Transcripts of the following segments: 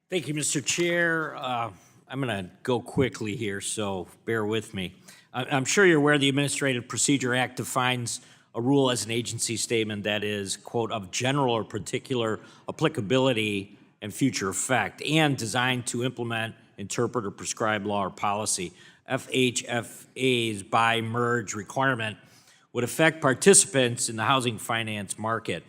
Thank you, Mr. Chair. I'm going to go quickly here, so bear with me. I'm sure you're aware the Administrative Procedure Act defines a rule as an agency statement that is, quote, of general or particular applicability and future effect, and designed to implement, interpret, or prescribe law or policy. FHFA's buy-merge requirement would affect participants in the housing finance market.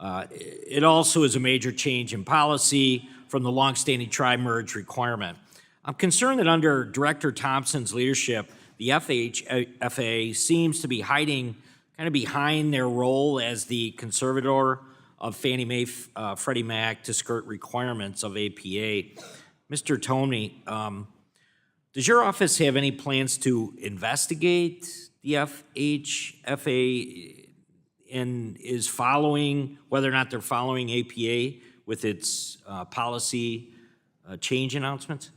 It also is a major change in policy from the longstanding tri-merge requirement. I'm concerned that under Director Thompson's leadership, the FHFA seems to be hiding kind of behind their role as the conservator of Fannie Mae, Freddie Mac to skirt requirements of APA. Mr. Toney, does your office have any plans to investigate the FHFA and is following, whether or not they're following APA with its policy change announcements?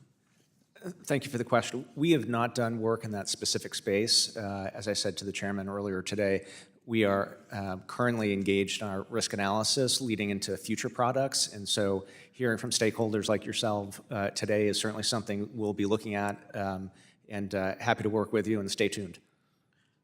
Thank you for the question. We have not done work in that specific space. As I said to the chairman earlier today, we are currently engaged in our risk analysis leading into future products. And so hearing from stakeholders like yourself today is certainly something we'll be looking at, and happy to work with you, and stay tuned.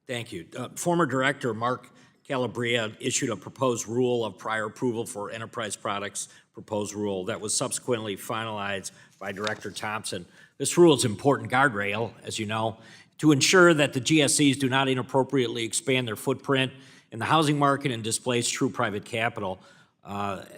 Thank you. Former Director Mark Calabria issued a proposed rule of prior approval for enterprise products proposed rule that was subsequently finalized by Director Thompson. This rule is an important guardrail, as you know, to ensure that the GSEs do not inappropriately expand their footprint in the housing market and displace true private capital. FHFA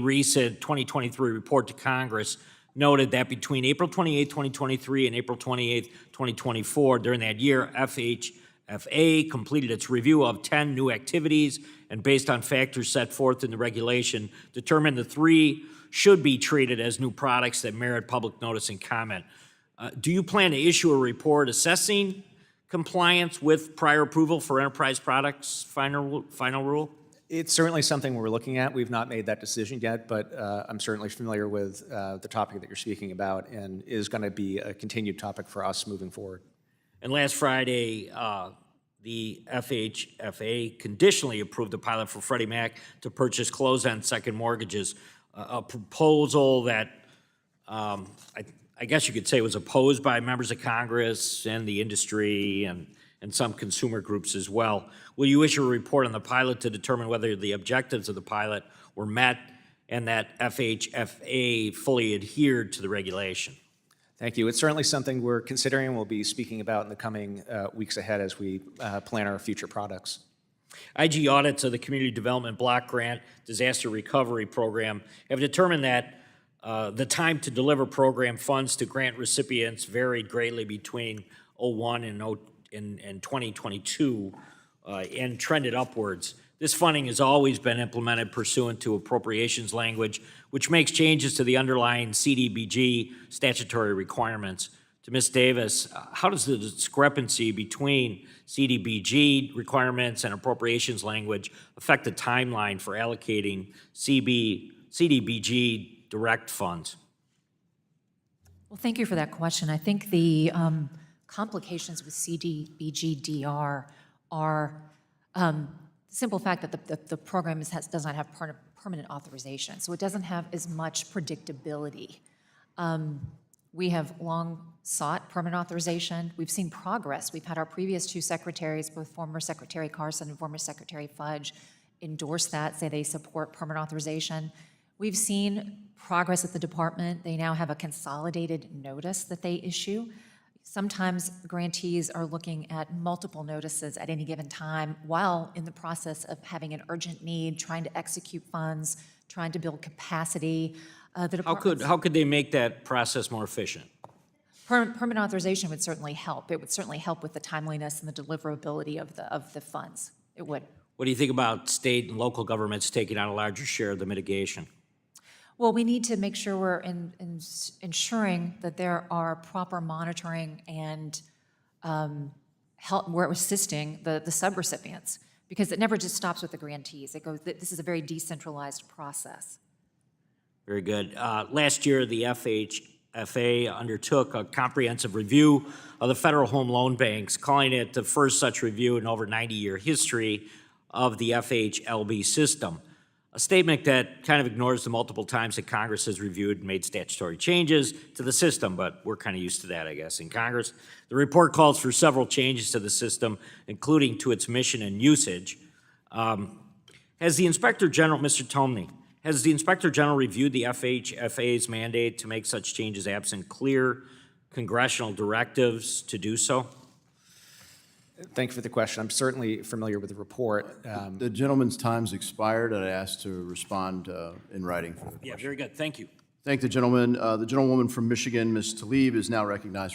recent 2023 report to Congress noted that between April 28, 2023 and April 28, 2024, during that year, FHFA completed its review of 10 new activities and, based on factors set forth in the regulation, determined the 3 should be treated as new products that merit public notice and comment. Do you plan to issue a report assessing compliance with prior approval for enterprise products final rule? It's certainly something we're looking at. We've not made that decision yet, but I'm certainly familiar with the topic that you're speaking about, and is going to be a continued topic for us moving forward. And last Friday, the FHFA conditionally approved a pilot for Freddie Mac to purchase closed-end second mortgages, a proposal that I guess you could say was opposed by members of Congress and the industry and some consumer groups as well. Will you issue a report on the pilot to determine whether the objectives of the pilot were met and that FHFA fully adhered to the regulation? Thank you. It's certainly something we're considering and we'll be speaking about in the coming weeks ahead as we plan our future products. IG audits of the Community Development Block Grant Disaster Recovery Program have determined that the time to deliver program funds to grant recipients varied greatly between 01 and 2022 and trended upwards. This funding has always been implemented pursuant to appropriations language, which makes changes to the underlying CDBG statutory requirements. To Ms. Davis, how does the discrepancy between CDBG requirements and appropriations language affect the timeline for allocating CDBG direct funds? Well, thank you for that question. I think the complications with CDBG-DR are simple fact that the program does not have permanent authorization, so it doesn't have as much predictability. We have long sought permanent authorization. We've seen progress. We've had our previous 2 secretaries, both former Secretary Carson and former Secretary Fudge, endorse that, say they support permanent authorization. We've seen progress at the department. They now have a consolidated notice that they issue. Sometimes grantees are looking at multiple notices at any given time while in the process of having an urgent need, trying to execute funds, trying to build capacity. How could they make that process more efficient? Permanent authorization would certainly help. It would certainly help with the timeliness and the deliverability of the funds. It would. What do you think about state and local governments taking on a larger share of the mitigation? Well, we need to make sure we're ensuring that there are proper monitoring and we're assisting the subrecipients, because it never just stops with the grantees. It goes. This is a very decentralized process. Very good. Last year, the FHFA undertook a comprehensive review of the federal home loan banks, calling it the first such review in over 90-year history of the FHLB system. a statement that kind of ignores the multiple times that Congress has reviewed and made statutory changes to the system, but we're kind of used to that, I guess, in Congress. The report calls for several changes to the system, including to its mission and usage. Has the Inspector General, Mr. Tomney, has the Inspector General reviewed the FHFA's mandate to make such changes absent clear congressional directives to do so? Thank you for the question. I'm certainly familiar with the report. The gentleman's time's expired, and I asked to respond in writing for the Yeah, question. very good. Thank you. Thank the gentleman. The gentlewoman from Michigan, Ms. Tlaib, is now recognized.